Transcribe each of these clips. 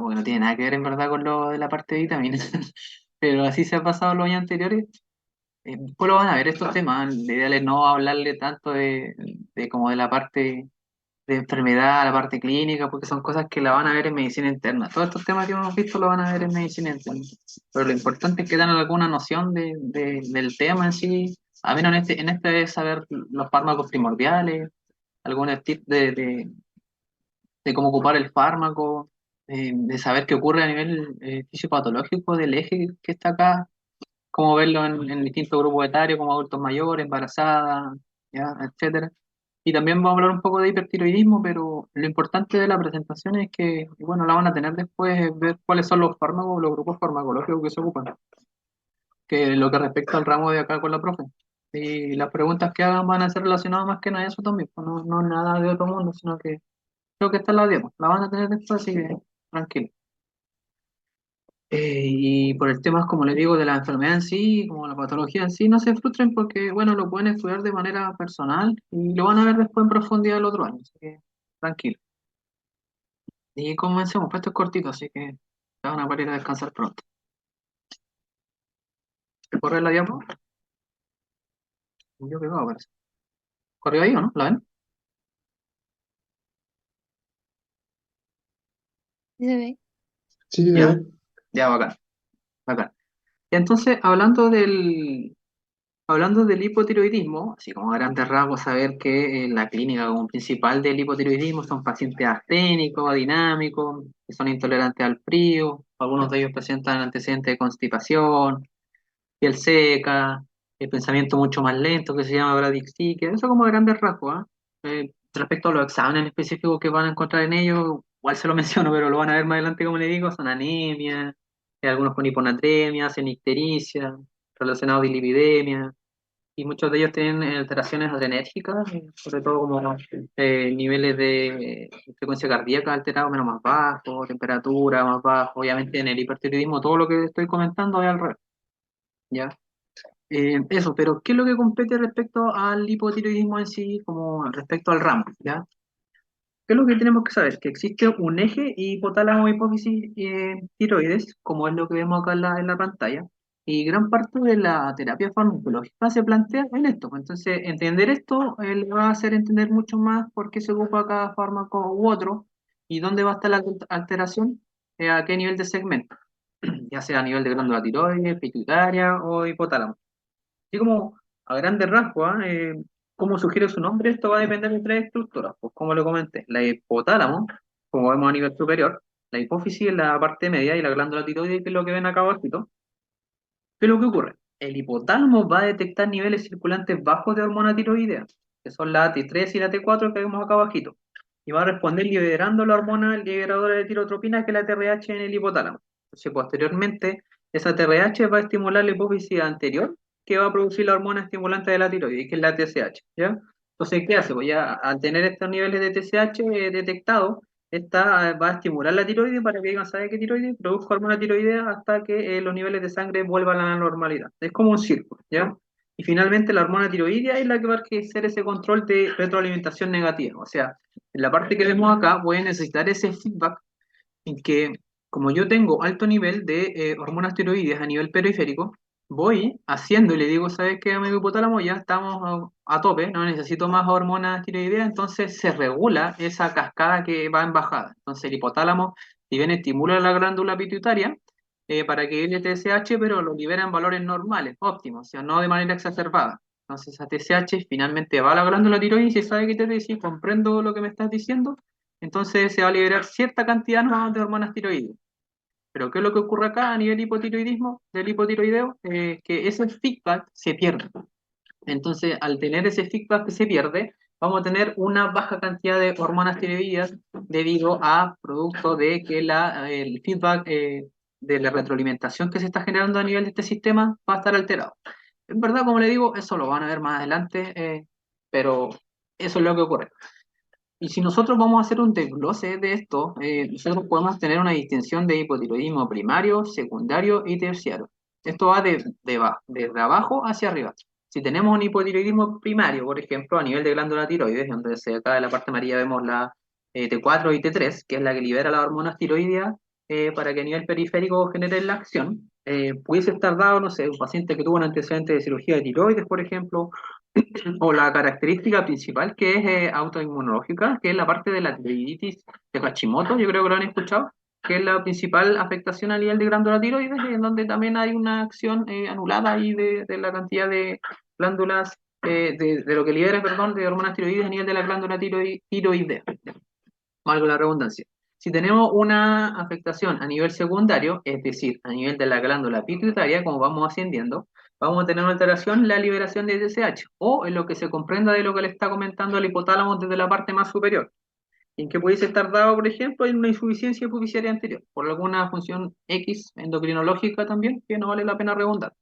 como que no tiene nada que ver en verdad con lo de la parte de vitaminas, pero así se ha pasado los años anteriores. Después lo van a ver estos temas, lo ideal es no hablarle tanto de como de la parte de enfermedad, la parte clínica, porque son cosas que la van a ver en medicina interna. Todos estos temas que hemos visto lo van a ver en medicina interna. Pero lo importante es que tengan alguna noción del tema en sí. A menos en este es saber los fármacos primordiales, algunos tips de cómo ocupar el fármaco, de saber qué ocurre a nivel fisiopatológico del eje que está acá, cómo verlo en distintos grupos etarios, como adultos mayores, embarazadas, ya, etcétera. Y también vamos a hablar un poco de hipertiroidismo, pero lo importante de la presentación es que, bueno, la van a tener después, es ver cuáles son los fármacos, los grupos farmacológicos que se ocupan, que lo que respecta al ramo de acá con la profe. Y las preguntas que hagan van a ser relacionadas más que nada a eso también, pues no, no nada de otro mundo, sino que creo que esta es la dieta, la van a tener después, así que tranquilo. Y por el tema, como les digo, de la enfermedad en sí, como la patología en sí, no se frustren porque, bueno, lo pueden estudiar de manera personal y lo van a ver después en profundidad el otro año, así que tranquilo. Y comencemos, pues esto es cortito, así que te van a poder ir a descansar pronto. ¿Te corre la diapo? Yo pegado, parece. ¿Corrió ahí o no? ¿La ven? ¿Sí se ve? Sí, ¿Ya? Ya, bacán, bacán. Entonces, hablando del hipotiroidismo, así como a grandes rasgos, saber que la clínica como principal del hipotiroidismo son pacientes asténicos, adinámicos, que son intolerantes al frío, algunos de ellos presentan antecedentes de constipación, piel seca, el pensamiento mucho más lento que se llama bradycardia, eso como a grandes rasgos, ¿ah? Respecto a los exámenes específicos que van a encontrar en ellos, igual se lo menciono, pero lo van a ver más adelante, como le digo, son anemia, algunos con hiponatremia, ictericia, relacionados a lipidemia y muchos de ellos tienen alteraciones adrenérgicas, sobre todo como niveles de frecuencia cardíaca alterados, menos más bajo, temperatura más bajo, obviamente en el hipertiroidismo todo lo que estoy comentando es al revés, ¿ya? Eso, pero ¿qué es lo que compete respecto al hipotiroidismo en sí, como respecto al ramo, ¿ya? ¿Qué es lo que tenemos que saber? Que existe un eje hipotálamo hipófisis tiroides, como es lo que vemos acá en la pantalla, y gran parte de la terapia farmacológica se plantea en esto. Entonces, entender esto le va a hacer entender mucho más por qué se ocupa cada fármaco u otro y dónde va a estar la alteración, a qué nivel de segmento, ya sea a nivel de glándula tiroides, pituitaria o hipotálamo. Así como a grandes rasgos, como sugiere su nombre, esto va a depender de tres estructuras. Pues como lo comenté, la hipotálamo, como vemos a nivel superior, la hipófisis en la parte media y la glándula tiroides, que es lo que ven acá abajo. ¿Qué es lo que ocurre? El hipotálamo va a detectar niveles circulantes bajos de hormona tiroidea, que son la T3 y la T4 que vemos acá abajito, y va a responder liberando la hormona liberadora de tirotropina, que es la TRH en el hipotálamo. Entonces, posteriormente, esa TRH va a estimular la hipófisis anterior, que va a producir la hormona estimulante de la tiroides, que es la TSH, ¿ya? Entonces, ¿qué hace? Pues ya al tener estos niveles de TSH detectados, esta va a estimular la tiroides para que digan, ¿sabe qué tiroides? Produzca hormona tiroidea hasta que los niveles de sangre vuelvan a la normalidad. Es como un círculo, ¿ya? Y finalmente la hormona tiroidea es la que va a hacer ese control de retroalimentación negativa. O sea, en la parte que vemos acá voy a necesitar ese feedback en que, como yo tengo alto nivel de hormonas tiroides a nivel periférico, voy haciendo y le digo, ¿sabes qué, amigo hipotálamo? Ya estamos a tope, no necesito más hormonas tiroideas, entonces se regula esa cascada que va en bajada. Entonces el hipotálamo, si bien estimula la glándula pituitaria, para que el TSH, pero lo libera en valores normales, óptimos, o sea, no de manera exacerbada. Entonces a TSH finalmente va a la glándula tiroides y sabe que te dice, comprendo lo que me estás diciendo, entonces se va a liberar cierta cantidad nomás de hormonas tiroides. Pero ¿qué es lo que ocurre acá a nivel hipotiroidismo, del hipotiroideo? Que ese feedback se pierde. Entonces, al tener ese feedback que se pierde, vamos a tener una baja cantidad de hormonas tiroideas debido a producto de que el feedback de la retroalimentación que se está generando a nivel de este sistema va a estar alterado. En verdad, como le digo, eso lo van a ver más adelante, pero eso es lo que ocurre. Y si nosotros vamos a hacer un desglose de esto, nosotros podemos tener una distinción de hipotiroidismo primario, secundario y terciario. Esto va desde abajo hacia arriba. Si tenemos un hipotiroidismo primario, por ejemplo, a nivel de glándula tiroides, donde acá en la parte amarilla vemos la T4 y T3, que es la que libera las hormonas tiroideas para que a nivel periférico genere la acción. Pudiese estar dado, no sé, un paciente que tuvo un antecedente de cirugía de tiroides, por ejemplo, o la característica principal que es autoinmunológica, que es la parte de la tiroiditis de Hashimoto, yo creo que lo han escuchado, que es la principal afectación a nivel de glándula tiroides, en donde también hay una acción anulada ahí de la cantidad de glándulas, de lo que libera, perdón, de hormonas tiroides a nivel de la glándula tiroidea, valga la redundancia. Si tenemos una afectación a nivel secundario, es decir, a nivel de la glándula pituitaria, como vamos ascendiendo, vamos a tener una alteración en la liberación de TSH, o en lo que se comprenda de lo que le está comentando el hipotálamo desde la parte más superior, en que pudiese estar dado, por ejemplo, en una insuficiencia hipoficiaria anterior, por alguna función X endocrinológica también, que no vale la pena redundar.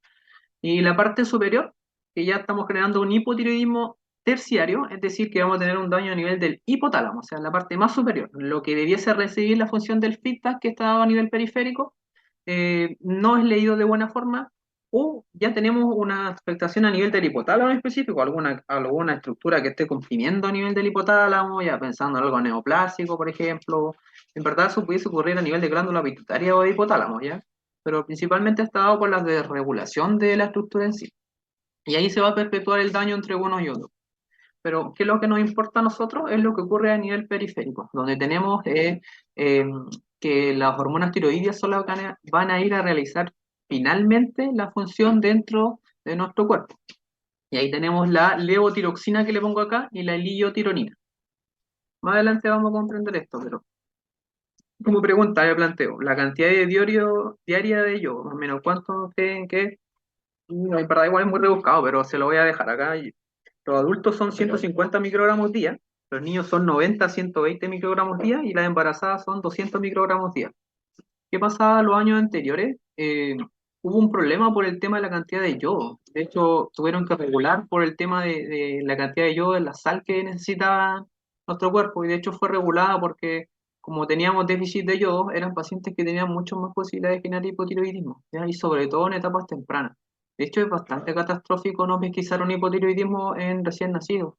Y la parte superior, que ya estamos generando un hipotiroidismo terciario, es decir, que vamos a tener un daño a nivel del hipotálamo, o sea, la parte más superior, lo que debiese recibir la función del feedback que está dado a nivel periférico, no es leído de buena forma, o ya tenemos una afectación a nivel del hipotálamo en específico, alguna estructura que esté comprimiendo a nivel del hipotálamo, ya pensando en algo neoplásico, por ejemplo. En verdad eso pudiese ocurrir a nivel de glándula pituitaria o de hipotálamo, ¿ya? Pero principalmente está dado por la desregulación de la estructura en sí. Y ahí se va a perpetuar el daño entre unos y otros. Pero ¿qué es lo que nos importa a nosotros? Es lo que ocurre a nivel periférico, donde tenemos eh, que las hormonas tiroideas solo van a ir a realizar finalmente la función dentro de nuestro cuerpo. Y ahí tenemos la levotiroxina que le pongo acá y la iliotironina. Más adelante vamos a comprender esto, pero como pregunta le planteo, la cantidad de diaria de yodo, más o menos, ¿cuánto creen que es? En verdad igual es muy rebuscado, pero se lo voy a dejar acá. Los adultos son 150 microgramos día, los niños son 90 a 120 microgramos día y las embarazadas son 200 microgramos día. ¿Qué pasaba los años anteriores? Hubo un problema por el tema de la cantidad de yodo. De hecho, tuvieron que regular por el tema de la cantidad de yodo en la sal que necesitaba nuestro cuerpo. Y de hecho fue regulada porque como teníamos déficit de yodo, eran pacientes que tenían mucho más posibilidades de generar hipotiroidismo, ¿ya? Y sobre todo en etapas tempranas. De hecho, es bastante catastrófico no pesquisar un hipotiroidismo en recién nacidos,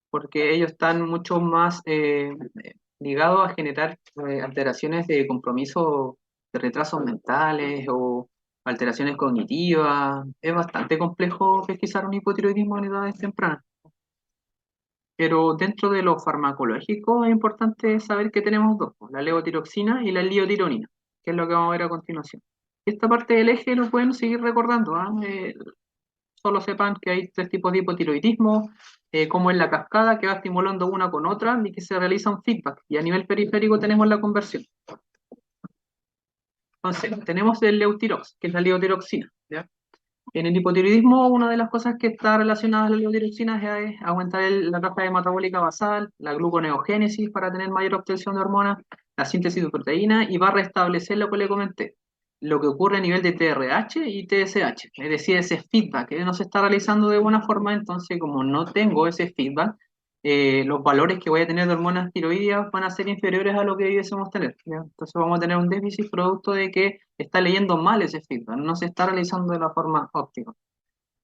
porque ellos están mucho más ligados a generar alteraciones de compromiso de retrasos mentales o alteraciones cognitivas. Es bastante complejo pesquisar un hipotiroidismo en edades tempranas. Pero dentro de lo farmacológico es importante saber que tenemos dos, pues, la levotiroxina y la liotironina, que es lo que vamos a ver a continuación. Esta parte del eje lo pueden seguir recordando, ¿ah? Solo sepan que hay tres tipos de hipotiroidismo, como es la cascada que va estimulando una con otra y que se realiza un feedback. Y a nivel periférico tenemos la conversión. Entonces, tenemos el Leutirox, que es la levotiroxina, ¿ya? En el hipotiroidismo, una de las cosas que está relacionada a la levotiroxina es aumentar la tasa metabólica basal, la gluconeogénesis para tener mayor obtención de hormonas, la síntesis de proteínas y va a restablecer lo que le comenté, lo que ocurre a nivel de TRH y TSH, es decir, ese feedback que no se está realizando de buena forma, entonces como no tengo ese feedback, los valores que voy a tener de hormonas tiroideas van a ser inferiores a lo que debiésemos tener, ¿ya? Entonces vamos a tener un déficit producto de que está leyendo mal ese feedback, no se está realizando de la forma óptima.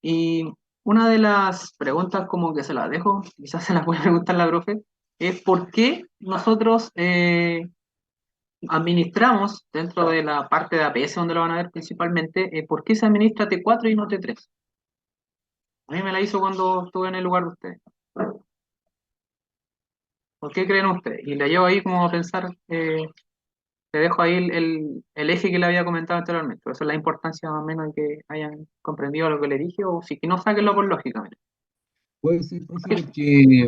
Y una de las preguntas como que se las dejo, quizás se las puede preguntar la profe, es por qué nosotros administramos dentro de la parte de APS, donde lo van a ver principalmente, por qué se administra T4 y no T3. A mí me la hizo cuando estuve en el lugar de ustedes. ¿Por qué creen ustedes? Y la llevo ahí como a pensar, te dejo ahí el eje que le había comentado anteriormente. Por eso es la importancia más o menos de que hayan comprendido lo que le dije, o si que no, sáquenlo por lógica. Mira. Puede ser, profe, porque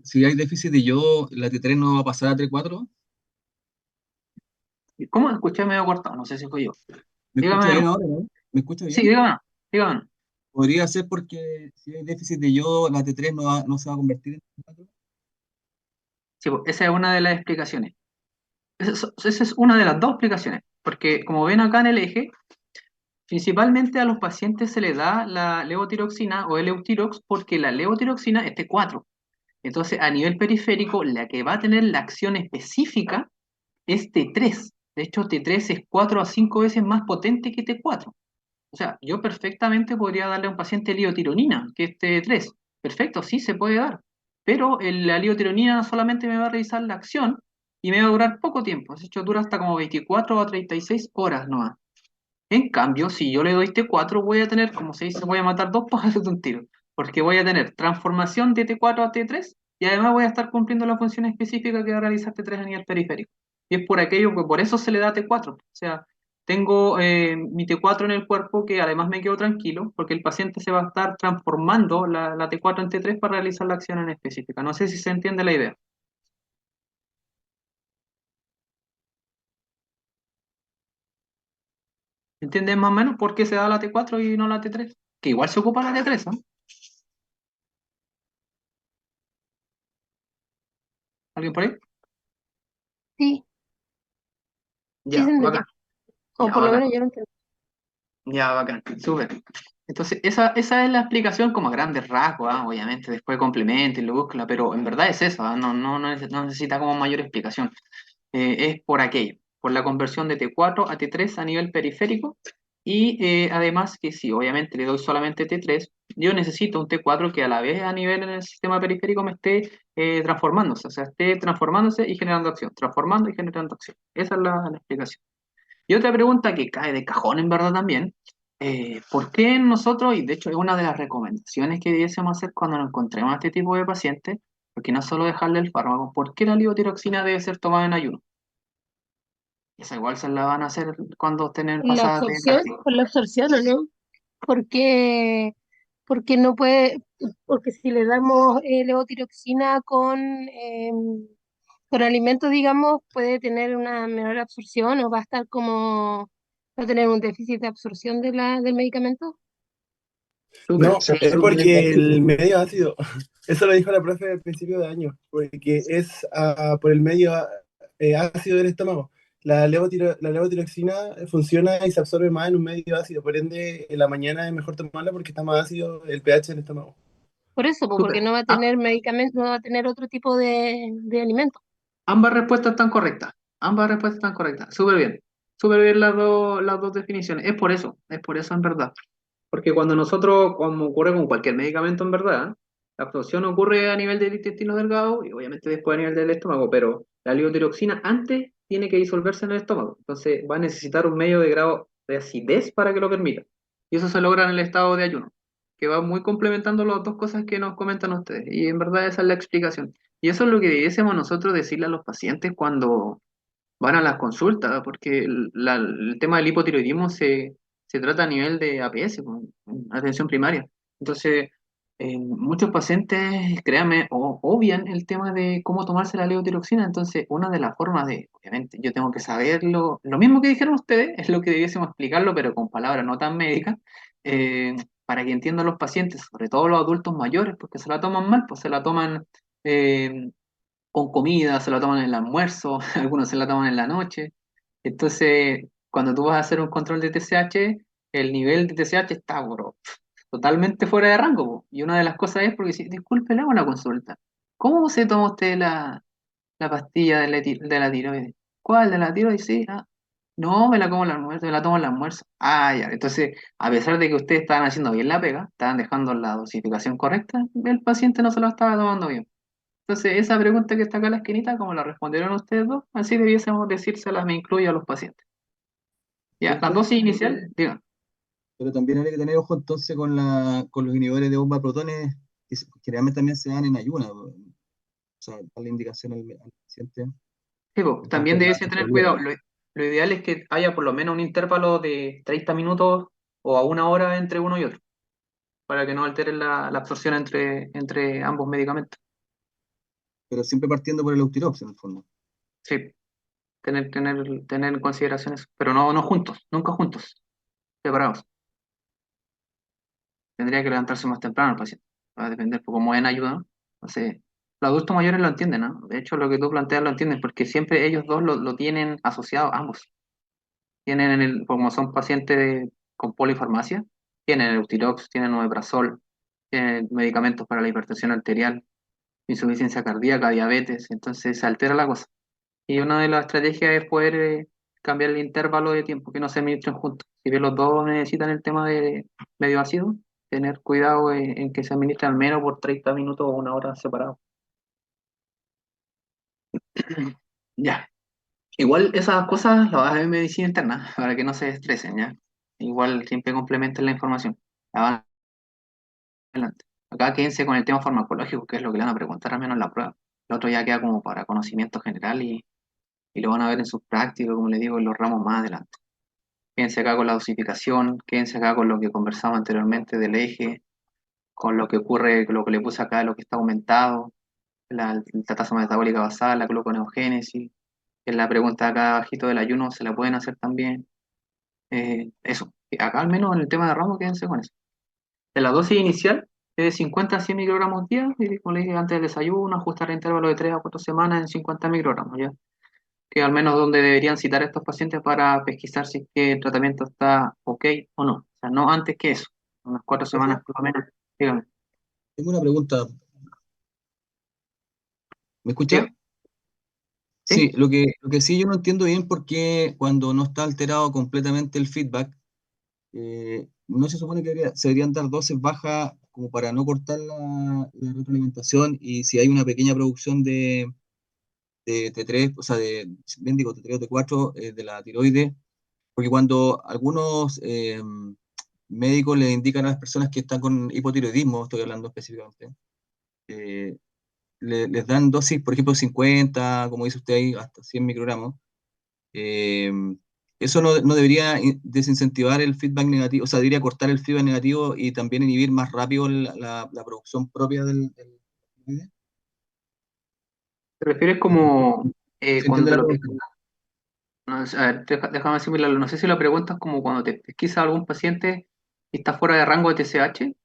si hay déficit de yodo, la T3 no va a pasar a T4. ¿Cómo escuché medio cortado? No sé si fue yo. ¿Me Dígame escucha de bien nuevo. ahora, no? ¿Me escucha Sí, bien? dígame, dígame. Podría ser porque si hay déficit de yodo, la T3 no se va a convertir en T4. Sí, pues, esa es una de las explicaciones. Esa es una de las dos explicaciones. Porque como ven acá en el eje, principalmente a los pacientes se les da la levotiroxina o el Eutirox porque la levotiroxina es T4. Entonces, a nivel periférico, la que va a tener la acción específica es T3. De hecho, T3 es 4 a 5 veces más potente que T4. O sea, yo perfectamente podría darle a un paciente liotironina, que es T3. Perfecto, sí, se puede dar. Pero la liotironina solamente me va a realizar la acción y me va a durar poco tiempo. De hecho, dura hasta como 24 a 36 horas nomás. En cambio, si yo le doy T4, voy a tener, como se dice, voy a matar dos pájaros de un tiro, porque voy a tener transformación de T4 a T3 y además voy a estar cumpliendo la función específica que va a realizar T3 a nivel periférico. Y es por aquello que por eso se le da T4. O sea, tengo mi T4 en el cuerpo que además me quedo tranquilo, porque el paciente se va a estar transformando la T4 en T3 para realizar la acción en específica. No sé si se entiende la idea. ¿Entienden más o menos por qué se da la T4 y no la T3? Que igual se ocupa la T3, ¿no? ¿Alguien por ahí? Sí, sí Ya, se bacán. entendió. O Ya, por lo bacán. menos yo lo entendí. Ya, bacán. Súper. Entonces, esa es la explicación como a grandes rasgos, ¿ah? Obviamente, después complementa y lo busca, pero en verdad es eso, ¿ah? No necesita como mayor explicación. Es por aquello, por la conversión de T4 a T3 a nivel periférico y además que si obviamente le doy solamente T3, yo necesito un T4 que a la vez a nivel en el sistema periférico me esté transformándose, o sea, esté transformándose y generando acción, transformando y generando acción. Esa es la explicación. Y otra pregunta que cae de cajón en verdad también, ¿por qué nosotros, y de hecho es una de las recomendaciones que debiésemos hacer cuando nos encontremos a este tipo de pacientes, porque no solo dejarle el fármaco, ¿por qué la levotiroxina debe ser tomada en ayuno? Esa igual se la van a hacer cuando estén pasadas de castigo. Por la absorción, ¿o no? Porque, porque no puede, porque si le damos levotiroxina con alimentos, digamos, puede tener una menor absorción o va a estar como, va a tener un déficit de absorción del medicamento. Súper, No, sí, es súper porque bien. el medio ácido, eso lo dijo la profe al principio de año, porque es por el medio ácido del estómago. La levotiroxina funciona y se absorbe más en un medio ácido, por ende en la mañana es mejor tomarla porque está más ácido el pH del estómago. Por eso, pues, porque Súper. no va a Ah, tener medicamento, no va a tener otro tipo de alimento. ambas respuestas están correctas. Ambas respuestas están correctas. Súper bien. Súper bien las dos definiciones. Es por eso en verdad. Porque cuando nosotros, como ocurre con cualquier medicamento en verdad, la absorción ocurre a nivel del intestino delgado y obviamente después a nivel del estómago, pero la levotiroxina antes tiene que disolverse en el estómago. Entonces va a necesitar un medio de grado de acidez para que lo permita. Y eso se logra en el estado de ayuno, que va muy complementando las dos cosas que nos comentan ustedes. Y en verdad esa es la explicación. Y eso es lo que debiésemos nosotros decirle a los pacientes cuando van a las consultas, porque el tema del hipotiroidismo se trata a nivel de APS, con atención primaria. Entonces, muchos pacientes, créanme, obvian el tema de cómo tomarse la levotiroxina. Entonces, una de las formas de, obviamente, yo tengo que saberlo, lo mismo que dijeron ustedes, es lo que debiésemos explicarlo, pero con palabras no tan médicas, para que entiendan los pacientes, sobre todo los adultos mayores, porque se la toman mal, pues se la toman... eh, con comida, se la toman en el almuerzo, algunos se la toman en la noche. Entonces, cuando tú vas a hacer un control de TSH, el nivel de TSH está totalmente fuera de rango, po. Y una de las cosas es porque, si, disculpe, le hago una consulta. ¿Cómo se toma usted la pastilla de la tiroides? ¿Cuál de la tiroides? Sí, no, me la como al almuerzo, me la tomo al almuerzo. Ah, ya. Entonces, a pesar de que ustedes estaban haciendo bien la pega, estaban dejando la dosificación correcta, el paciente no se la estaba tomando bien. Entonces, esa pregunta que está acá en la esquinita, como la respondieron ustedes dos, así debiésemos decírselas, me incluyo a los pacientes. Ya, la ¿Cierto? dosis inicial, digan. Pero también hay que tener ojo entonces con los inhibidores de bomba de protones, que generalmente también se dan en ayunas. O sea, dar la indicación al paciente Sí, po, en también cuanto a la debiese tener cuidado. disponibilidad. Lo ideal es que haya por lo menos un intervalo de 30 minutos o a una hora entre uno y otro, para que no alteren la absorción entre ambos medicamentos. Pero siempre partiendo por el Eutirox en el fondo. Sí, tener en consideración eso. Pero no juntos, nunca juntos, separados. Tendría que levantarse más temprano el paciente. Va a depender, porque como en ayuda, ¿no? Entonces, los adultos mayores lo entienden, ¿no? De hecho, lo que tú planteas lo entienden, porque siempre ellos dos lo tienen asociado, ambos. Tienen como son pacientes con polifarmacia, tienen el Eutirox, tienen omeprazol, tienen medicamentos para la hipertensión arterial, insuficiencia cardíaca, diabetes, entonces se altera la cosa. Y una de las estrategias es poder cambiar el intervalo de tiempo, que no se administren juntos. Si bien los dos necesitan el tema de medio ácido, tener cuidado en que se administre al menos por 30 minutos o una hora separado. Ya. Igual esas cosas las vas a ver en medicina interna, para que no se estresen, ¿ya? Igual siempre complementen la información. La van adelante. Acá quédense con el tema farmacológico, que es lo que le van a preguntar al menos en la prueba. Lo otro ya queda como para conocimiento general y lo van a ver en sus prácticas, como les digo, en los ramos más adelante. Quédense acá con la dosificación, quédense acá con lo que conversamos anteriormente del eje, con lo que ocurre, lo que le puse acá, lo que está aumentado, la tasa metabólica basal, la gluconeogénesis, en la pregunta de acá abajito del ayuno se la pueden hacer también. Eso, acá al menos en el tema de ramos quédense con eso. De la dosis inicial es de 50 a 100 microgramos día, y como les dije antes del desayuno, ajustar el intervalo de 3 a 4 semanas en 50 microgramos, ¿ya? Que al menos donde deberían citar a estos pacientes para pesquisar si es que el tratamiento está ok o no. O sea, no antes que eso, unas 4 semanas Profe, por lo menos. Dígame, tengo una pregunta. ¿Me escucha? dígame. ¿Sí? Sí, lo que sí yo no entiendo bien por qué cuando no está alterado completamente el feedback, no se supone que se deberían dar dosis bajas como para no cortar la retroalimentación y si hay una pequeña producción de T3, o sea, bien digo, T3 o T4 de la tiroides, porque cuando algunos médicos le indican a las personas que están con hipotiroidismo, estoy hablando específicamente, eh, les dan dosis, por ejemplo, 50, como dice usted ahí, hasta 100 microgramos. eh, Eso no debería desincentivar el feedback negativo, o sea, debería cortar el feedback negativo y también inhibir más rápido la producción propia del. ¿Te refieres como ¿Se entiende cuando la lo pregunta? no, a ver, déjame asimilarlo. No sé si lo preguntas como cuando te pesquisa algún paciente y está fuera de rango de TSH,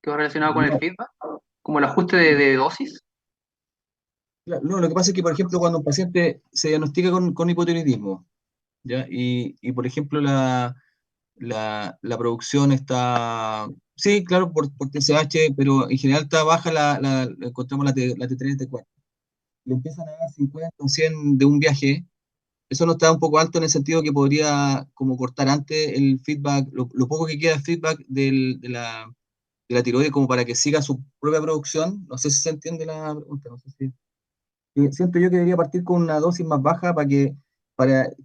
que va relacionado con el No, feedback, como el ajuste de dosis. no, lo que pasa es que, por ejemplo, cuando un paciente se diagnostica con hipotiroidismo, ¿ya? Por ejemplo, la producción está, sí, claro, por TSH, pero en general está baja, encontramos la T3 y T4. Le empiezan a dar 50 o 100 de un viaje. Eso no está un poco alto en el sentido que podría como cortar antes el feedback, lo poco que queda de feedback de la tiroides como para que siga su propia producción. No sé si se entiende la pregunta, no sé si. Siento yo que debería partir con una dosis más baja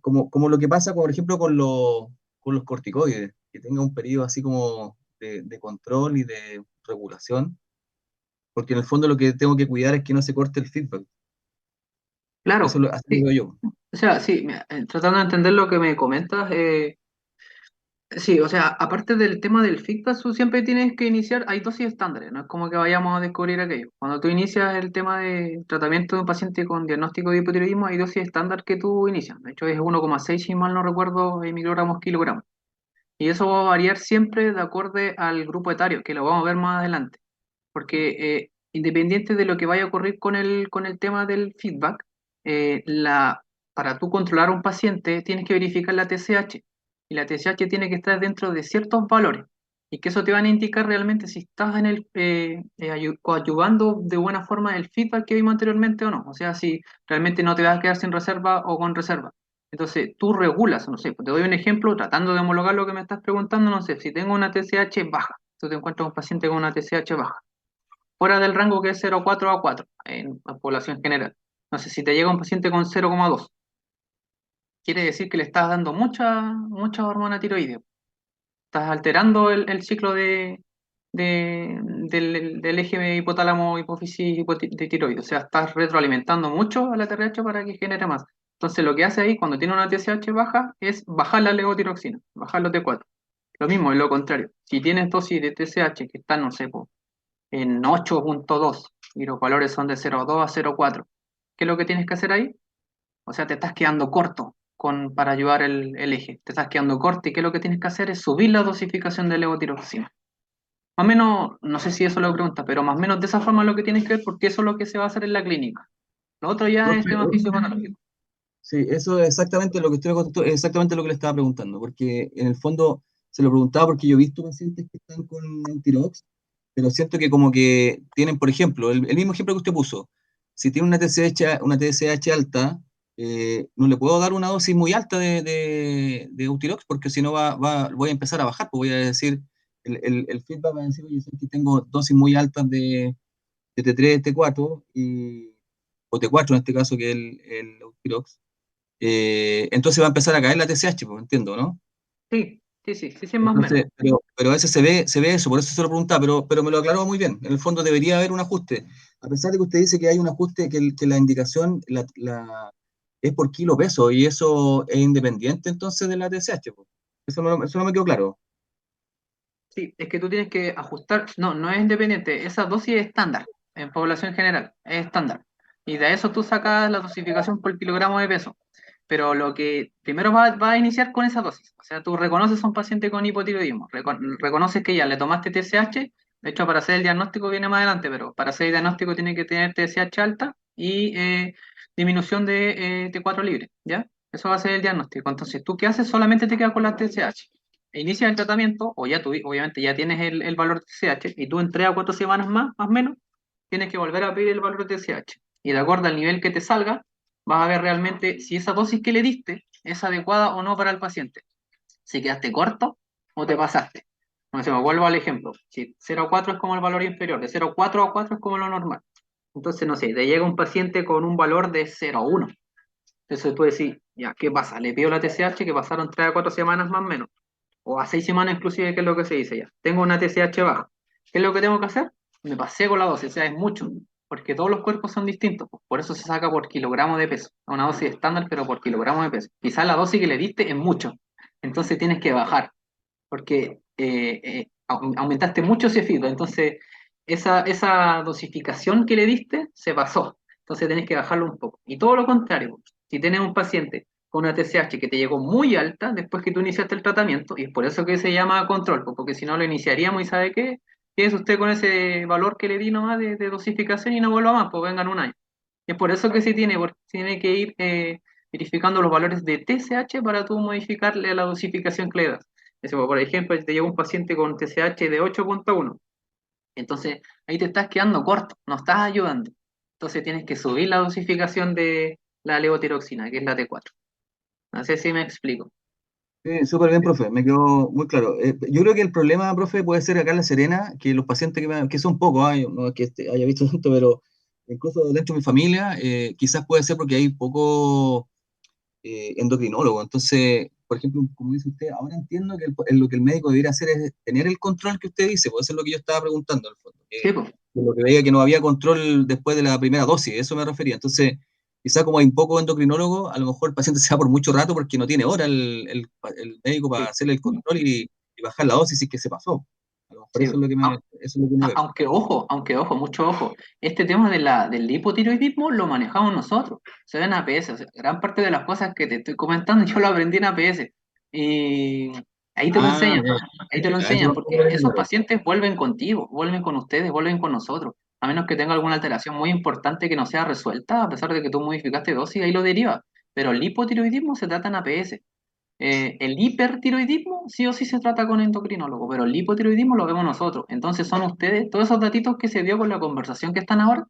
como lo que pasa, por ejemplo, con los corticoides, que tenga un periodo así como de control y de regulación, porque en el fondo lo que tengo que cuidar es que no se corte el feedback. Eso Claro, así lo sí. veo yo. O sea, sí, mira, tratando de entender lo que me comentas, sí, o sea, aparte del tema del feedback, tú siempre tienes que iniciar, hay dosis estándares, no es como que vayamos a descubrir aquello. Cuando tú inicias el tema de tratamiento de un paciente con diagnóstico de hipotiroidismo, hay dosis estándar que tú inicias. De hecho, es 1,6, si mal no recuerdo, microgramos kilogramos. Y eso va a variar siempre de acuerdo al grupo etario, que lo vamos a ver más adelante. Porque independiente de lo que vaya a ocurrir con el tema del feedback, para tú controlar a un paciente tienes que verificar la TSH. Y la TSH tiene que estar dentro de ciertos valores. Y que eso te van a indicar realmente si estás coadyuvando de buena forma el feedback que vimos anteriormente o no. O sea, si realmente no te vas a quedar sin reserva o con reserva. Entonces, tú regulas, no sé, pues te doy un ejemplo tratando de homologar lo que me estás preguntando, no sé, si tengo una TSH baja, tú te encuentras un paciente con una TSH baja fuera del rango que es 0,4 a 4 en la población general. No sé, si te llega un paciente con 0,2, quiere decir que le estás dando mucha hormona tiroidea. Estás alterando el ciclo del eje hipotálamo, hipófisis de tiroides. O sea, estás retroalimentando mucho a la TRH para que genere más. Entonces, lo que hace ahí cuando tiene una TSH baja es bajar la levotiroxina, bajar los T4. Lo mismo, es lo contrario. Si tienes dosis de TSH que están, no sé, en 8,2 y los valores son de 0,2 a 0,4. ¿Qué es lo que tienes que hacer ahí? O sea, te estás quedando corto para ayudar el eje. Te estás quedando corto y ¿qué es lo que tienes que hacer? Es subir la dosificación de levotiroxina. Más o menos, no sé si eso lo pregunta, pero más o menos de esa forma es lo que tienes que ver porque eso es lo que se va a hacer en la clínica. Lo otro ya es Profe, tema fisiopatológico. sí, eso es exactamente lo que estoy contando, es exactamente lo que le estaba preguntando, porque en el fondo se lo preguntaba porque yo he visto pacientes que están con Eutirox, pero siento que como que tienen, por ejemplo, el mismo ejemplo que usted puso, si tiene una TSH alta, no le puedo dar una dosis muy alta de Eutirox porque si no voy a empezar a bajar, pues voy a decir, el feedback va a decir, oye, sé que tengo dosis muy altas de T3, T4, y o T4 en este caso, que es el Euthirox, entonces va a empezar a caer la TSH, pues entiendo, ¿no? Sí, sí, sí, sí, sí, más o menos. Entonces, pero a veces se ve eso, por eso se lo preguntaba, pero me lo aclaró muy bien. En el fondo debería haber un ajuste. A pesar de que usted dice que hay un ajuste, que la indicación es por kilo peso, y eso es independiente entonces de la TSH, pues. Eso no me quedó claro. Sí, es que tú tienes que ajustar, no, no es independiente, esa dosis es estándar, en población general, es estándar. Y de eso tú sacas la dosificación por kilogramo de peso. Pero lo que primero va a iniciar con esa dosis. O sea, tú reconoces a un paciente con hipotiroidismo, reconoces que ya le tomaste TSH, de hecho para hacer el diagnóstico viene más adelante, pero para hacer el diagnóstico tiene que tener TSH alta y disminución de T4 libre, ¿ya? Eso va a ser el diagnóstico. Entonces, ¿tú qué haces? Solamente te quedas con la TSH. Inicia el tratamiento, o ya tú, obviamente ya tienes el valor de TSH, y tú en 3 a 4 semanas más o menos, tienes que volver a pedir el valor de TSH. Y de acuerdo al nivel que te salga, vas a ver realmente si esa dosis que le diste es adecuada o no para el paciente. Si quedaste corto o te pasaste. No sé, me vuelvo al ejemplo. Si 0,4 es como el valor inferior, de 0,4 a 4 es como lo normal. Entonces, no sé, te llega un paciente con un valor de 0,1. Entonces tú decís, ya, ¿qué pasa? Le pido la TSH que pasaron 3 a 4 semanas más o menos, o a 6 semanas inclusive, que es lo que se dice ya. Tengo una TSH baja. ¿Qué es lo que tengo que hacer? Me pasé con la dosis, o sea, es mucho, porque todos los cuerpos son distintos, pues. Por eso se saca por kilogramo de peso. Una dosis estándar, pero por kilogramo de peso. Quizás la dosis que le diste es mucho, entonces tienes que bajar, porque aumentaste mucho ese fito, entonces esa dosificación que le diste se pasó, entonces tienes que bajarlo un poco. Y todo lo contrario, si tienes un paciente con una TSH que te llegó muy alta después que tú iniciaste el tratamiento, y es por eso que se llama control, pues, porque si no lo iniciaríamos y sabe qué, es usted con ese valor que le di nomás de dosificación y no vuelva más, pues vengan un año. Y es por eso que se tiene, porque tiene que ir verificando los valores de TSH para tú modificarle la dosificación que le das. Eso, por ejemplo, te llega un paciente con TSH de 8,1, entonces ahí te estás quedando corto, no estás ayudando. Entonces tienes que subir la dosificación de la levotiroxina, que es la T4. No sé si me explico. Sí, súper bien, profe, me quedó muy claro. Yo creo que el problema, profe, puede ser acá en La Serena, que los pacientes que son pocos, no es que haya visto tanto, pero incluso dentro de mi familia, quizás puede ser porque hay poco endocrinólogo. Entonces, por ejemplo, como dice usted, ahora entiendo que lo que el médico debería hacer es tener el control que usted dice, pues eso es lo que yo estaba preguntando, en el fondo, Sí, pues. que lo que veía que no había control después de la primera dosis, eso me refería. Entonces, quizá como hay un poco endocrinólogo, a lo mejor el paciente se va por mucho rato porque no tiene hora el médico para Sí, hacerle el control y bajar la dosis y que se pasó. A lo mejor sí. eso es lo que eso es lo que uno ve. Aunque ojo, mucho ojo, este tema del hipotiroidismo lo manejamos nosotros, se ve en APS, o sea, gran parte de las cosas que te estoy comentando yo lo aprendí en APS, y ahí te lo Ah, enseñan, ya, ahí te lo ya, eso enseñan, no porque lo tenía esos claro. pacientes vuelven contigo, vuelven con ustedes, vuelven con nosotros, a menos que tenga alguna alteración muy importante que no sea resuelta, a pesar de que tú modificaste dosis, ahí lo deriva, pero el hipotiroidismo se trata en APS. El hipertiroidismo sí o sí se trata con endocrinólogo, pero el hipotiroidismo lo vemos nosotros. Entonces son ustedes, todos esos datitos que se dio con la conversación que están ahora,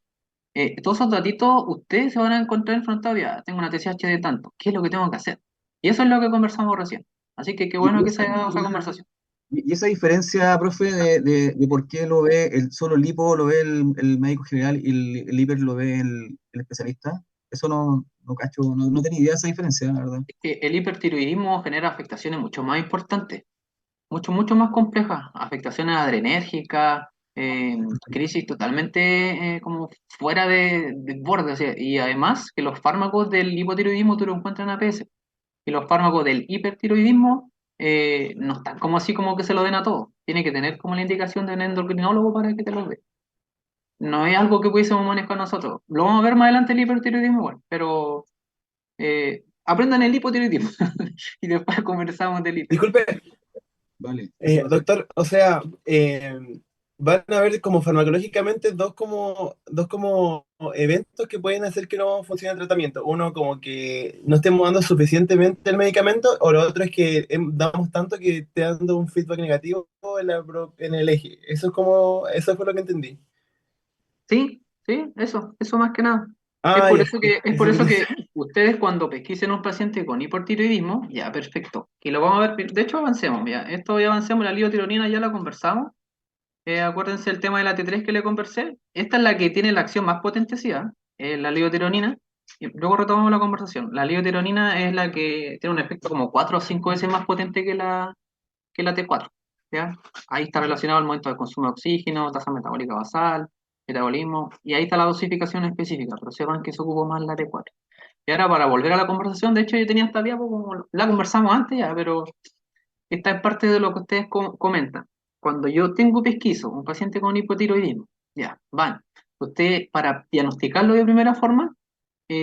todos esos datitos ustedes se van a encontrar en frontavía. Tengo una TSH de tanto, ¿qué es lo que tengo que hacer? Y eso es lo que conversamos recién. Así que qué Y, bueno y que esa, se haya dado esa conversación. y esa diferencia, profe, de por qué lo ve solo el hipo, lo ve el médico general y el hiper lo ve el especialista, eso no cacho, no tenía idea de esa diferencia, la verdad. Es que el hipertiroidismo genera afectaciones mucho más importantes, mucho más complejas, afectaciones adrenérgicas, crisis totalmente como fuera de borde, o sea, y además que los fármacos del hipotiroidismo tú lo encuentras en APS, y los fármacos del hipertiroidismo no están como así como que se lo den a todos, tiene que tener como la indicación de un endocrinólogo para que te lo dé. No es algo que pudiésemos manejar nosotros. Lo vamos a ver más adelante el hipertiroidismo igual, pero aprendan el hipotiroidismo y después conversamos del hiper. Disculpe, Vale, eso perfecto. doctor, o sea, van a haber como farmacológicamente dos como eventos que pueden hacer que no funcione el tratamiento. Uno como que no estemos dando suficientemente el medicamento, o lo otro es que damos tanto que esté dando un feedback negativo en el eje. Eso fue lo que entendí. Sí, sí, eso más que nada. Ah, ya, Es por eso eso quería que saber. ustedes cuando pesquisen un paciente con hipertiroidismo, ya, perfecto. Y lo vamos a ver, de hecho avancemos, ya. Esto ya avancemos, la levotironina ya la conversamos. Acuérdense el tema de la T3 que le conversé. Esta es la que tiene la acción más potente, sí, ¿ah? la levotironina, y luego retomamos la conversación. La levotironina es la que tiene un efecto como 4 o 5 veces más potente que la T4, ¿ya? Ahí está relacionado el momento de consumo de oxígeno, tasa metabólica basal, metabolismo, y ahí está la dosificación específica, pero sepan que se ocupa más la T4. Y ahora para volver a la conversación, de hecho yo tenía esta diapo como la conversamos antes ya, pero esta es parte de lo que ustedes comentan. Cuando yo tengo pesquiso, un paciente con hipotiroidismo, ya, van. Usted, para diagnosticarlo de primera forma,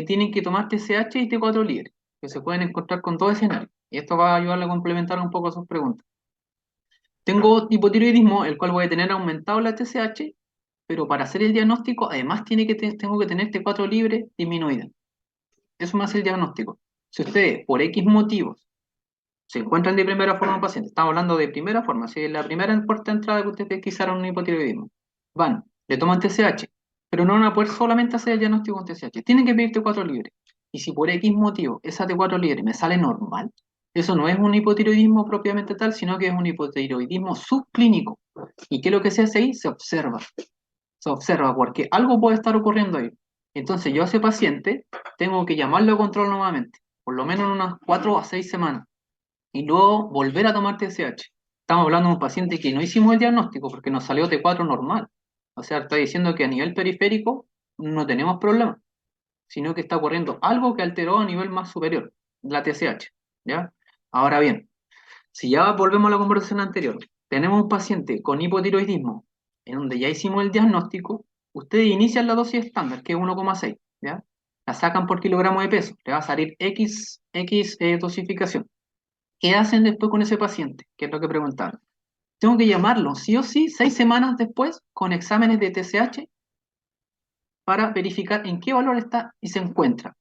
tienen que tomar TSH y T4 libre, que se pueden encontrar con todo escenario. Y esto va a ayudarle a complementar un poco sus preguntas. Tengo hipotiroidismo, el cual voy a tener aumentado la TSH, pero para hacer el diagnóstico, además tengo que tener T4 libre disminuida. Eso me hace el diagnóstico. Si ustedes, por X motivos, se encuentran de primera forma un paciente, estamos hablando de primera forma, si es la primera puerta de entrada que ustedes pesquisaron un hipotiroidismo, van, le toman TSH, pero no van a poder solamente hacer el diagnóstico con TSH, tienen que pedir T4 libre. Y si por X motivo esa T4 libre me sale normal, eso no es un hipotiroidismo propiamente tal, sino que es un hipotiroidismo subclínico. ¿Y qué es lo que se hace ahí? Se observa porque algo puede estar ocurriendo ahí. Entonces yo a ese paciente tengo que llamarlo a control nuevamente, por lo menos en unas 4 a 6 semanas y luego volver a tomar TSH. Estamos hablando de un paciente que no hicimos el diagnóstico porque nos salió T4 normal. O sea, está diciendo que a nivel periférico no tenemos problema, sino que está ocurriendo algo que alteró a nivel más superior, la TSH. ¿Ya? Ahora bien, si ya volvemos a la conversación anterior, tenemos un paciente con hipotiroidismo, en donde ya hicimos el diagnóstico, ustedes inician la dosis estándar, que es 1,6, ¿ya? La sacan por kilogramo de peso, le va a salir X dosificación. ¿Qué hacen después con ese paciente? ¿Qué es lo que preguntaron? Tengo que llamarlo, sí o sí, 6 semanas después, con exámenes de TSH para verificar en qué valor está y se encuentra.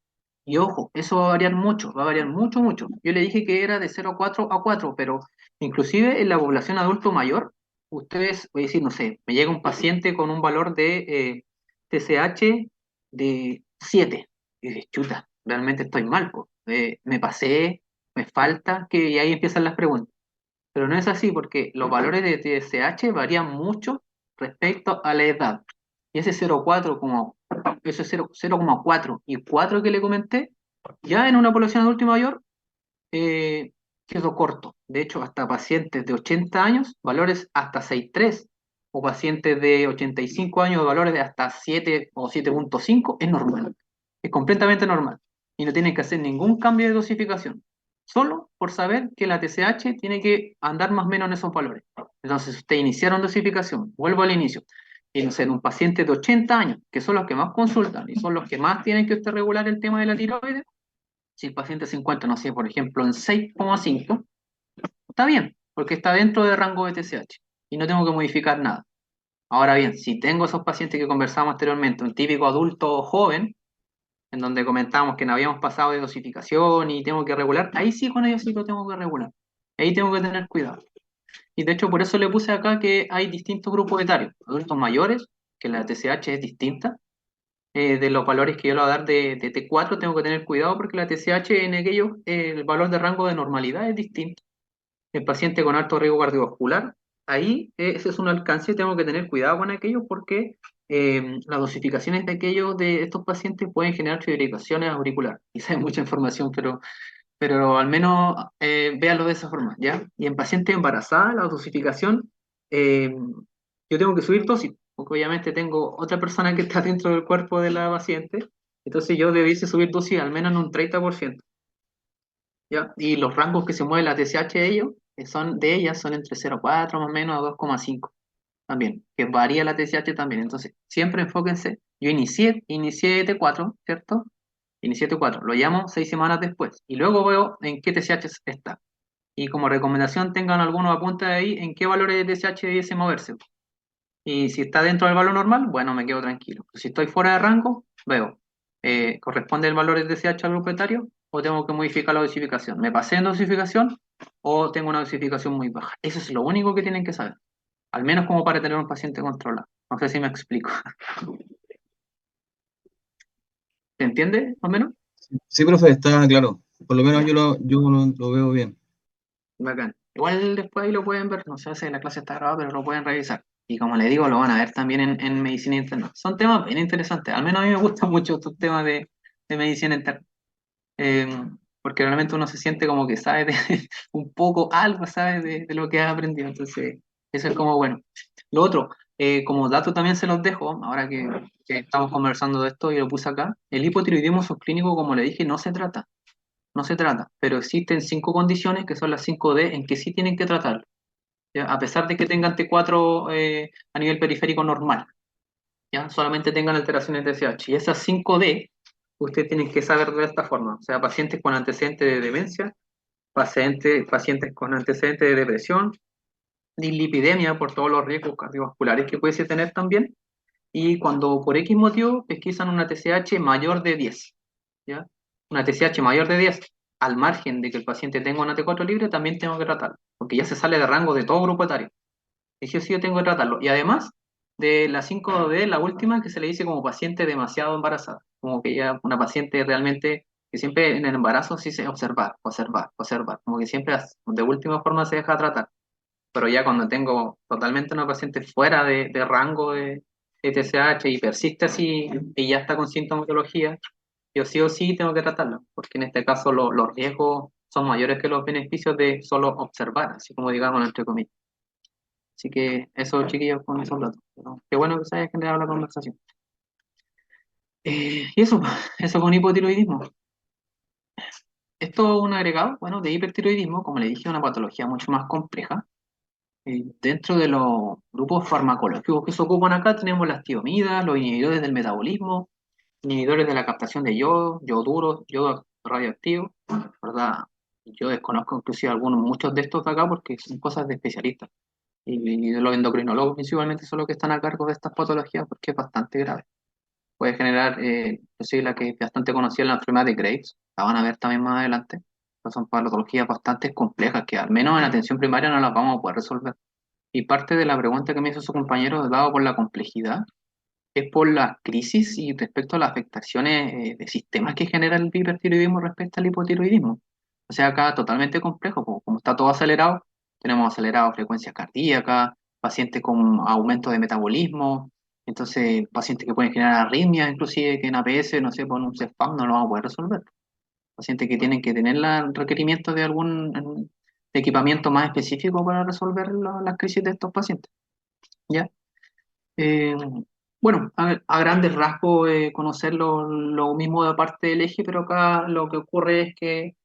Y ojo, eso va a variar mucho, va a variar mucho, mucho. Yo le dije que era de 0,4 a 4, pero inclusive en la población adulto mayor, ustedes, voy a decir, no sé, me llega un paciente con un valor de TSH de 7. Y dices, chuta, realmente estoy mal, po. Me pasé, me falta, y ahí empiezan las preguntas. Pero no es así, porque los valores de TSH varían mucho respecto a la edad. Y ese 0,4 como ese 0,4 y 4 que le comenté, ya en una población adulta y mayor quedó corto. De hecho, hasta pacientes de 80 años, valores hasta 6,3, o pacientes de 85 años, valores de hasta 7 o 7,5, es normal. Es completamente normal. Y no tienen que hacer ningún cambio de dosificación. Solo por saber que la TSH tiene que andar más o menos en esos valores. Entonces, si ustedes iniciaron dosificación, vuelvo al inicio, y no sé, en un paciente de 80 años, que son los que más consultan y son los que más tienen que usted regular el tema de la tiroides, si el paciente se encuentra, no sé, por ejemplo, en 6,5, está bien, porque está dentro del rango de TSH y no tengo que modificar nada. Ahora bien, si tengo esos pacientes que conversamos anteriormente, un típico adulto joven, en donde comentamos que no habíamos pasado de dosificación y tengo que regular, ahí sí con ellos sí lo tengo que regular. Ahí tengo que tener cuidado. Y de hecho por eso le puse acá que hay distintos grupos etarios. Adultos mayores, que la TSH es distinta, de los valores que yo le voy a dar de T4, tengo que tener cuidado porque la TSH en aquellos, el valor de rango de normalidad es distinto. El paciente con alto riesgo cardiovascular, ahí ese es un alcance, tengo que tener cuidado con aquello porque las dosificaciones de aquellos de estos pacientes pueden generar fibrilaciones auriculares. Quizá es mucha información, pero al menos véanlo de esa forma, ¿ya? Y en pacientes embarazadas, la dosificación, yo tengo que subir dosis, porque obviamente tengo otra persona que está dentro del cuerpo de la paciente, entonces yo debiese subir dosis al menos en un 30%, ¿ya? Y los rangos que se mueve la TSH de ellos, de ellas son entre 0,4 más o menos a 2,5 también, que varía la TSH también, entonces siempre enfóquense, yo inicié T4, ¿cierto? Inicié T4, lo llamo 6 semanas después y luego veo en qué TSH está. Y como recomendación tengan algunos apuntes ahí en qué valores de TSH debiese moverse. Y si está dentro del valor normal, bueno, me quedo tranquilo. Si estoy fuera de rango, veo, ¿corresponde el valor de TSH al grupo etario o tengo que modificar la dosificación? ¿Me pasé en dosificación o tengo una dosificación muy baja? Eso es lo único que tienen que saber. Al menos como para tener un paciente controlado. No sé si me explico. ¿Se entiende, más o menos? Sí, profe, está claro. Por lo menos yo lo veo bien. Bacán. Igual después ahí lo pueden ver, no sé si la clase está grabada, pero lo pueden revisar. Y como le digo, lo van a ver también en medicina interna. Son temas bien interesantes. Al menos a mí me gustan mucho estos temas de medicina interna. Eh, Porque realmente uno se siente como que sabe de, un poco algo, sabe de lo que ha aprendido. Entonces, eso es como bueno. Lo otro, como dato también se los dejo, ahora que estamos conversando de esto y lo puse acá, el hipotiroidismo subclínico, como le dije, no se trata, pero existen 5 condiciones que son las 5D en que sí tienen que tratar, ¿ya? A pesar de que tengan T4 a nivel periférico normal, ¿ya? Solamente tengan alteraciones de TSH. Y esas 5D, usted tiene que saber de esta forma, o sea, pacientes con antecedentes de demencia, pacientes con antecedentes de depresión, dislipidemia por todos los riesgos cardiovasculares que puede tener también, y cuando por X motivo pesquisan una TSH mayor de 10, ¿ya? Una TSH mayor de 10, al margen de que el paciente tenga una T4 libre, también tengo que tratarlo, porque ya se sale de rango de todo grupo etario. Y sí o sí yo tengo que tratarlo. Y además de la 5D, la última, que se le dice como paciente demasiado embarazada, como que ya una paciente realmente que siempre en el embarazo sí se observar, observar, observar, como que siempre de última forma se deja tratar. Pero ya cuando tengo totalmente una paciente fuera de rango de TSH y persiste así y ya está con sintomatología, yo sí o sí tengo que tratarla, porque en este caso los riesgos son mayores que los beneficios de solo observar, así como digamos entre comillas. Así que eso, chiquillos, con esos datos. Pero qué bueno que se haya generado la conversación. Y eso, eso con hipotiroidismo. Esto es un agregado, bueno, de hipertiroidismo, como le dije, una patología mucho más compleja. Dentro de los grupos farmacológicos que se ocupan acá tenemos las tiomidas, los inhibidores del metabolismo, inhibidores de la captación de yodo, yoduro, yodo radioactivo, ¿verdad? Yo desconozco inclusive algunos, muchos de estos de acá porque son cosas de especialistas. Y los endocrinólogos principalmente son los que están a cargo de estas patologías porque es bastante grave. Puede generar, inclusive la que es bastante conocida, la enfermedad de Graves, la van a ver también más adelante. Pero son patologías bastante complejas que al menos en atención primaria no las vamos a poder resolver. Y parte de la pregunta que me hizo su compañero, dado por la complejidad, es por la crisis y respecto a las afectaciones de sistemas que genera el hipertiroidismo respecto al hipotiroidismo. O sea, acá totalmente complejo, como está todo acelerado, tenemos acelerado frecuencia cardíaca, pacientes con aumento de metabolismo, entonces pacientes que pueden generar arritmias, inclusive que en APS, no sé, por un CEFAM no lo vamos a poder resolver. Pacientes que tienen que tener requerimiento de algún equipamiento más específico para resolver las crisis de estos pacientes. ¿Ya? Eh, bueno, a grandes rasgos conocer lo mismo de parte del eje, pero acá lo que ocurre es que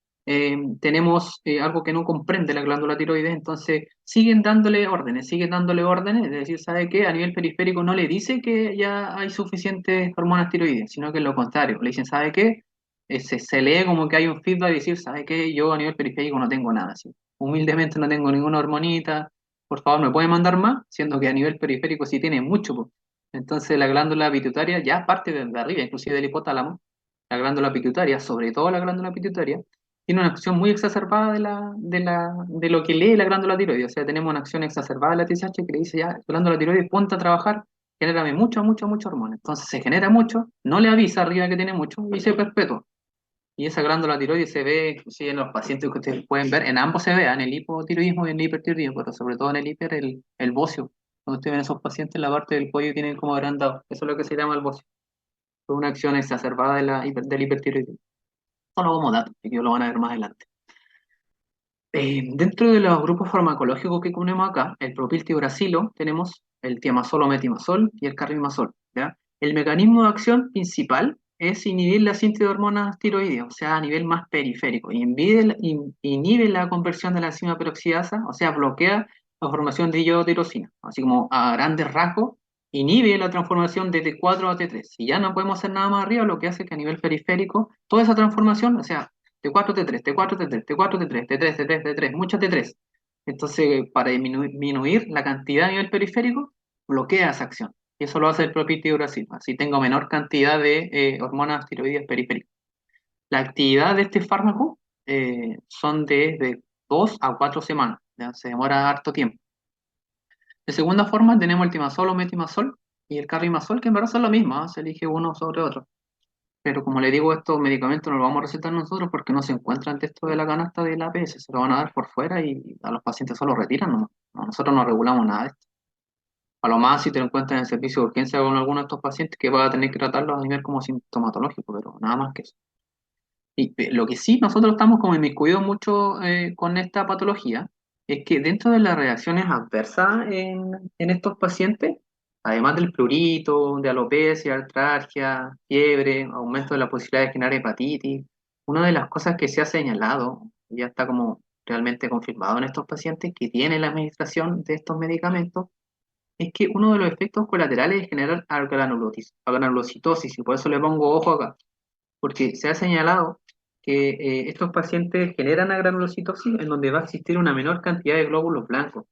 tenemos algo que no comprende la glándula tiroides, entonces siguen dándole órdenes, es decir, ¿sabe qué? A nivel periférico no le dice que ya hay suficientes hormonas tiroides, sino que es lo contrario, le dicen, ¿sabe qué? Se lee como que hay un feedback y decir, ¿sabe qué? Yo a nivel periférico no tengo nada, ¿sí? Humildemente no tengo ninguna hormonita, por favor, ¿me puede mandar más? Siendo que a nivel periférico sí tiene mucho, po. Entonces la glándula pituitaria, ya parte de arriba, inclusive del hipotálamo, la glándula pituitaria, sobre todo la glándula pituitaria, tiene una acción muy exacerbada de lo que lee la glándula tiroides. O sea, tenemos una acción exacerbada de la TSH que le dice ya, glándula tiroides, ponte a trabajar, genérame mucho, mucho, mucho hormona. Entonces se genera mucho, no le avisa arriba que tiene mucho y se perpetúa. Y esa glándula tiroides se ve, inclusive en los pacientes que ustedes pueden ver, en ambos se ve, en el hipotiroidismo y en el hipertiroidismo, pero sobre todo en el hiper, el bocio. Cuando ustedes ven esos pacientes, la parte del cuello tienen como agrandado. Eso es lo que se llama el bocio. Es una acción exacerbada del hipertiroidismo. Solo como dato, y que lo van a ver más adelante. Dentro de los grupos farmacológicos que ponemos acá, el propiltiuracilo, tenemos el tiamazol o metimazol y el carrimazol, ¿ya? El mecanismo de acción principal es inhibir la síntesis de hormonas tiroideas, o sea, a nivel más periférico, y inhibe la conversión de la enzima peroxidasa, o sea, bloquea la formación de iodotirosina, así como a grandes rasgos, inhibe la transformación de T4 a T3. Si ya no podemos hacer nada más arriba, lo que hace que a nivel periférico, toda esa transformación, o sea, T4, T3, T4, T3, T4, T3, T3, T3, T3, muchas T3. Entonces, para disminuir la cantidad a nivel periférico, bloquea esa acción. Y eso lo hace el propio tiuracil. Así tengo menor cantidad de hormonas tiroides periféricas. La actividad de este fármaco son de 2 a 4 semanas. ¿Ya? Se demora harto tiempo. De segunda forma, tenemos el timazol o metimazol y el carrimazol, que en verdad son lo mismo, ¿eh? Se elige uno sobre otro. Pero como le digo, estos medicamentos no los vamos a recetar nosotros porque no se encuentran dentro de la canasta del APS, se lo van a dar por fuera y a los pacientes solo retiran, no, nosotros no regulamos nada de esto. A lo más si te lo encuentras en el servicio de urgencia con alguno de estos pacientes que va a tener que tratarlos a nivel como sintomatológico, pero nada más que eso. Y lo que sí nosotros estamos como inmiscuidos mucho con esta patología es que dentro de las reacciones adversas en estos pacientes, además del prurito, de alopecia, artralgia, fiebre, aumento de la posibilidad de generar hepatitis, una de las cosas que se ha señalado, ya está como realmente confirmado en estos pacientes que tiene la administración de estos medicamentos, es que uno de los efectos colaterales es generar granulocitosis, y por eso le pongo ojo acá porque se ha señalado que estos pacientes generan agranulocitosis en donde va a existir una menor cantidad de glóbulos blancos.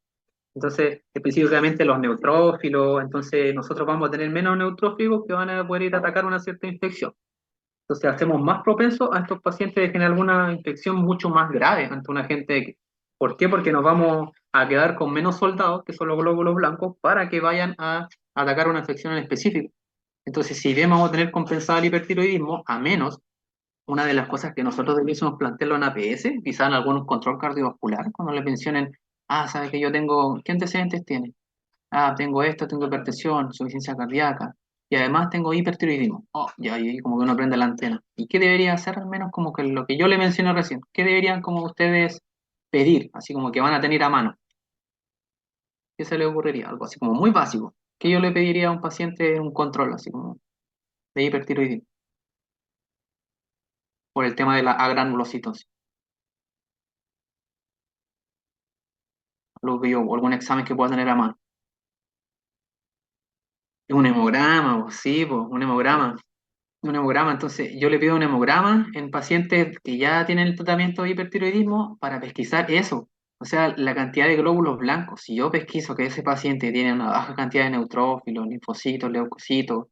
Entonces, específicamente los neutrófilos, entonces nosotros vamos a tener menos neutrófilos que van a poder ir a atacar una cierta infección. Entonces, hacemos más propensos a estos pacientes de generar alguna infección mucho más grave ante un agente X. ¿Por qué? Porque nos vamos a quedar con menos soldados, que son los glóbulos blancos, para que vayan a atacar una infección en específico. Entonces, si bien vamos a tener compensado el hipertiroidismo, a menos una de las cosas que nosotros debiésemos plantearlo en APS, quizás en algún control cardiovascular, cuando le mencionen, ¿sabe que yo tengo, qué antecedentes tiene? Tengo esto, tengo hipertensión, insuficiencia cardíaca, y además tengo hipertiroidismo. Ya ahí como que uno prende la antena. ¿Y qué debería hacer? Al menos como que lo que yo le mencioné recién, ¿qué deberían como ustedes pedir? Así como que van a tener a mano. ¿Qué se le ocurriría? Algo así como muy básico. ¿Qué yo le pediría a un paciente un control, así como de hipertiroidismo? Por el tema de la agranulocitosis. Lo que yo, o algún examen que pueda tener a mano. Un hemograma, sí, po, un hemograma. Un hemograma, entonces yo le pido un hemograma en pacientes que ya tienen el tratamiento de hipertiroidismo para pesquisar eso. O sea, la cantidad de glóbulos blancos. Si yo pesquiso que ese paciente tiene una baja cantidad de neutrófilos, linfocitos, leucocitos,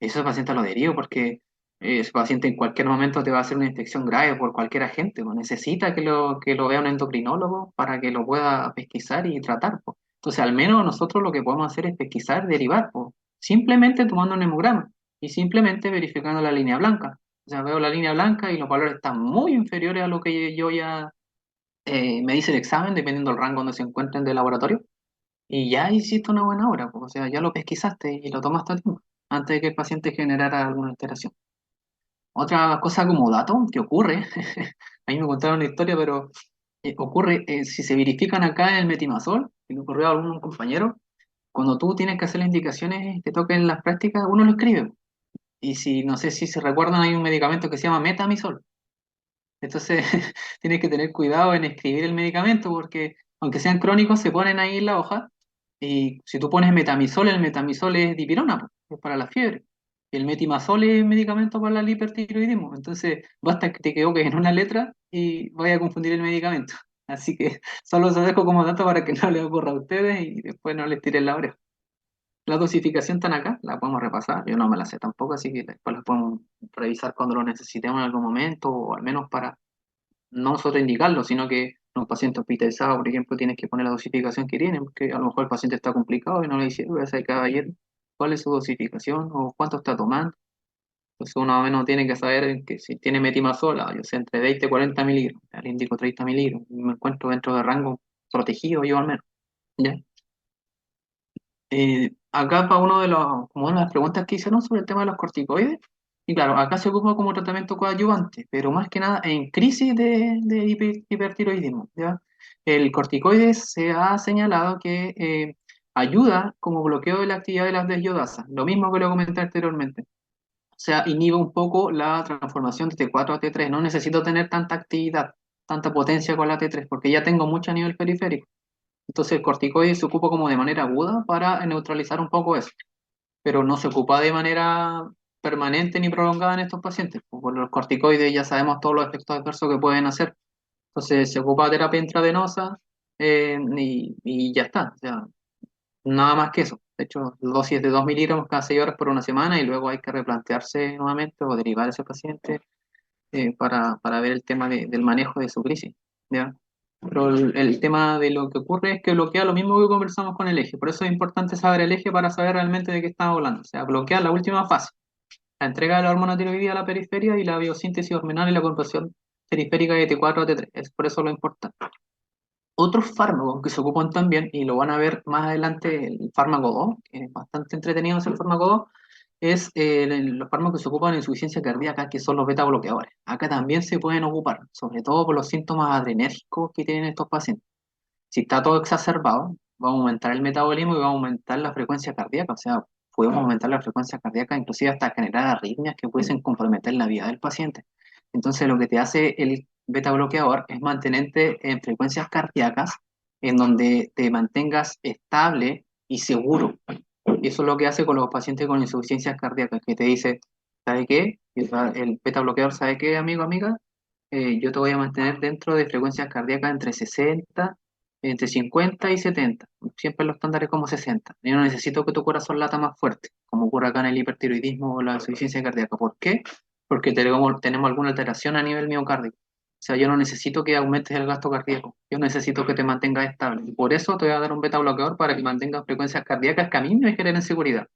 ese paciente lo derivo porque ese paciente en cualquier momento te va a hacer una infección grave por cualquier agente, pues. Necesita que lo vea un endocrinólogo para que lo pueda pesquisar y tratar, pues. Entonces, al menos nosotros lo que podemos hacer es pesquisar, derivar, pues, simplemente tomando un hemograma y simplemente verificando la línea blanca. O sea, veo la línea blanca y los valores están muy inferiores a lo que yo ya me dice el examen, dependiendo del rango donde se encuentren de laboratorio. Y ya hiciste una buena obra, pues, o sea, ya lo pesquisaste y lo tomaste a tiempo, antes de que el paciente generara alguna alteración. Otra cosa como dato que ocurre, a mí me contaron una historia, pero ocurre, si se verifican acá en el metimazol, que le ocurrió a algún compañero, cuando tú tienes que hacer las indicaciones que toquen las prácticas, uno lo escribe. Y si, no sé si se recuerdan, hay un medicamento que se llama metamizol. Entonces, tienes que tener cuidado en escribir el medicamento porque, aunque sean crónicos, se ponen ahí en la hoja. Y si tú pones metamizol, el metamizol es dipirona, po, es para la fiebre. El metimazol es medicamento para el hipertiroidismo. Entonces, basta que te equivoques en una letra y vaya a confundir el medicamento. Así que solo se dejo como dato para que no les ocurra a ustedes y después no les tiren la oreja. La dosificación están acá, la podemos repasar. Yo no me la sé tampoco, así que después la podemos revisar cuando lo necesitemos en algún momento, o al menos para no nosotros indicarlo, sino que un paciente hospitalizado, por ejemplo, tienes que poner la dosificación que tiene, porque a lo mejor el paciente está complicado y no le dice, oiga, ese caballero, ¿cuál es su dosificación o cuánto está tomando? Entonces uno más o menos tiene que saber que si tiene metimazol, yo sé, entre 20 y 40 miligramos, ya le indico 30 miligramos, y me encuentro dentro de rango protegido yo al menos, ¿ya? Acá para uno de los, como una de las preguntas que hicieron sobre el tema de los corticoides, y claro, acá se ocupa como tratamiento coadyuvante, pero más que nada en crisis de hipertiroidismo, ¿ya? El corticoide se ha señalado que ayuda como bloqueo de la actividad de las desйodasas, lo mismo que lo comenté anteriormente. O sea, inhibe un poco la transformación de T4 a T3. No necesito tener tanta actividad, tanta potencia con la T3, porque ya tengo mucho a nivel periférico. Entonces el corticoide se ocupa como de manera aguda para neutralizar un poco eso, pero no se ocupa de manera permanente ni prolongada en estos pacientes. Por los corticoides ya sabemos todos los efectos adversos que pueden hacer. Entonces se ocupa terapia intravenosa y ya está. O sea, nada más que eso. De hecho, la dosis es de 2 miligramos cada 6 horas por una semana y luego hay que replantearse nuevamente o derivar a ese paciente para ver el tema del manejo de su crisis. ¿Ya? Pero el tema de lo que ocurre es que bloquea lo mismo que conversamos con el eje. Por eso es importante saber el eje para saber realmente de qué estamos hablando. O sea, bloquea la última fase, la entrega de la hormona tiroidea a la periferia y la biosíntesis hormonal y la conversión periférica de T4 a T3. Es por eso lo importante. Otros fármacos que se ocupan también, y lo van a ver más adelante, el fármaco 2, que es bastante entretenido ese fármaco 2, es los fármacos que se ocupan en insuficiencia cardíaca, que son los beta bloqueadores. Acá también se pueden ocupar, sobre todo por los síntomas adrenérgicos que tienen estos pacientes. Si está todo exacerbado, va a aumentar el metabolismo y va a aumentar la frecuencia cardíaca, o sea, podemos aumentar la frecuencia cardíaca inclusive hasta generar arritmias que pueden comprometer la vida del paciente. Entonces, lo que te hace el beta bloqueador es mantenerte en frecuencias cardíacas en donde te mantengas estable y seguro. Y eso es lo que hace con los pacientes con insuficiencias cardíacas, que te dice, ¿sabe qué? El beta bloqueador, ¿sabe qué, amigo, amiga? Yo te voy a mantener dentro de frecuencias cardíacas entre 60, entre 50 y 70. Siempre los estándares como 60. Yo no necesito que tu corazón lata más fuerte, como ocurre acá en el hipertiroidismo o la insuficiencia cardíaca. ¿Por qué? Porque tenemos alguna alteración a nivel miocárdico. O sea, yo no necesito que aumentes el gasto cardíaco. Yo necesito que te mantengas estable. Y por eso te voy a dar un beta bloqueador para que mantengas frecuencias cardíacas que a mí me generen seguridad,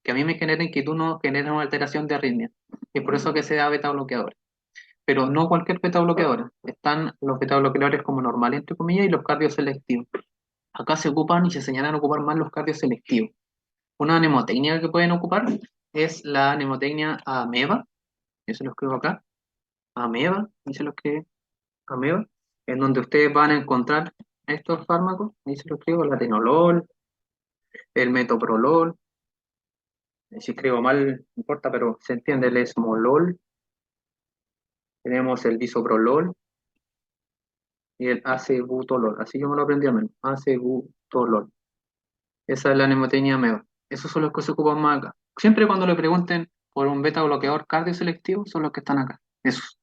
que a mí me generen que tú no generes una alteración de arritmia. Y por eso que se da beta bloqueador, pero no cualquier beta bloqueador. Están los beta bloqueadores como normales, entre comillas, y los cardioselectivos. Acá se ocupan y se señalan a ocupar más los cardioselectivos. Una mnemotecnia que pueden ocupar es la mnemotecnia AMEBA, yo se lo escribo acá, AMEBA, y se lo escribe AMEBA, en donde ustedes van a encontrar estos fármacos, ahí se lo escribo, el atenolol, el metoprolol, si escribo mal, no importa, pero se entiende, el esmolol, tenemos el bisoprolol, y el acebutolol. Así yo me lo aprendí a menos. Acebutolol. Esa es la mnemotecnia MEVA. Esos son los que se ocupan más acá. Siempre cuando le pregunten por un beta bloqueador cardioselectivo, son los que están acá. Esos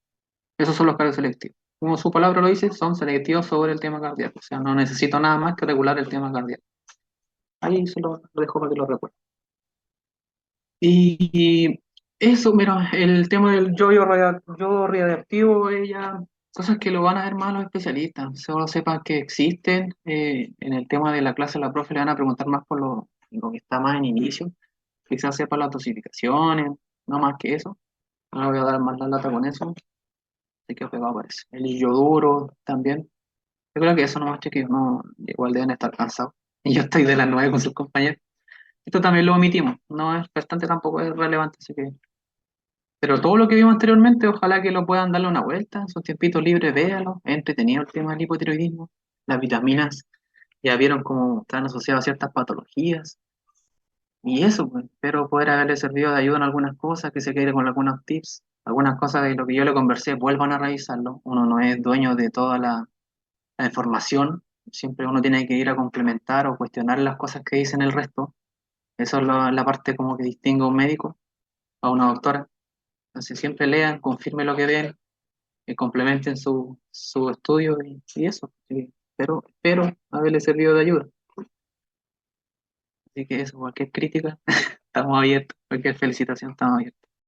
son los cardioselectivos. Como su palabra lo dice, son selectivos sobre el tema cardíaco. O sea, no necesito nada más que regular el tema cardíaco. Ahí se lo dejo para que lo recuerden. Y eso, mira, el tema del yodo radiactivo, ella, cosas que lo van a ver más los especialistas, solo sepan que existen. En el tema de la clase, la profe le van a preguntar más por lo que está más en inicio, quizás sepa las dosificaciones, no más que eso. No le voy a dar más la lata con eso, así que pegado parece. El yoduro también. Yo creo que eso no más chequeo, no, igual deben estar cansados. Y yo estoy de las 9 con sus compañeros. Esto también lo omitimos, no es bastante, tampoco es relevante, así que. Pero todo lo que vimos anteriormente, ojalá que lo puedan darle una vuelta, en sus tiempitos libres, véanlo. Es entretenido el tema del hipotiroidismo. Las vitaminas ya vieron cómo están asociadas a ciertas patologías. Y eso, pues, espero poder haberle servido de ayuda en algunas cosas, que se quede con algunos tips. Algunas cosas de lo que yo le conversé, vuelvan a revisarlo. Uno no es dueño de toda la información. Siempre uno tiene que ir a complementar o cuestionar las cosas que dicen el resto. Eso es la parte como que distingue a un médico, a una doctora. Entonces siempre lean, confirmen lo que ven, complementen su estudio y eso. Sí, espero haberle servido de ayuda. Así que eso, cualquier crítica, estamos abiertos, cualquier felicitación, estamos abiertos.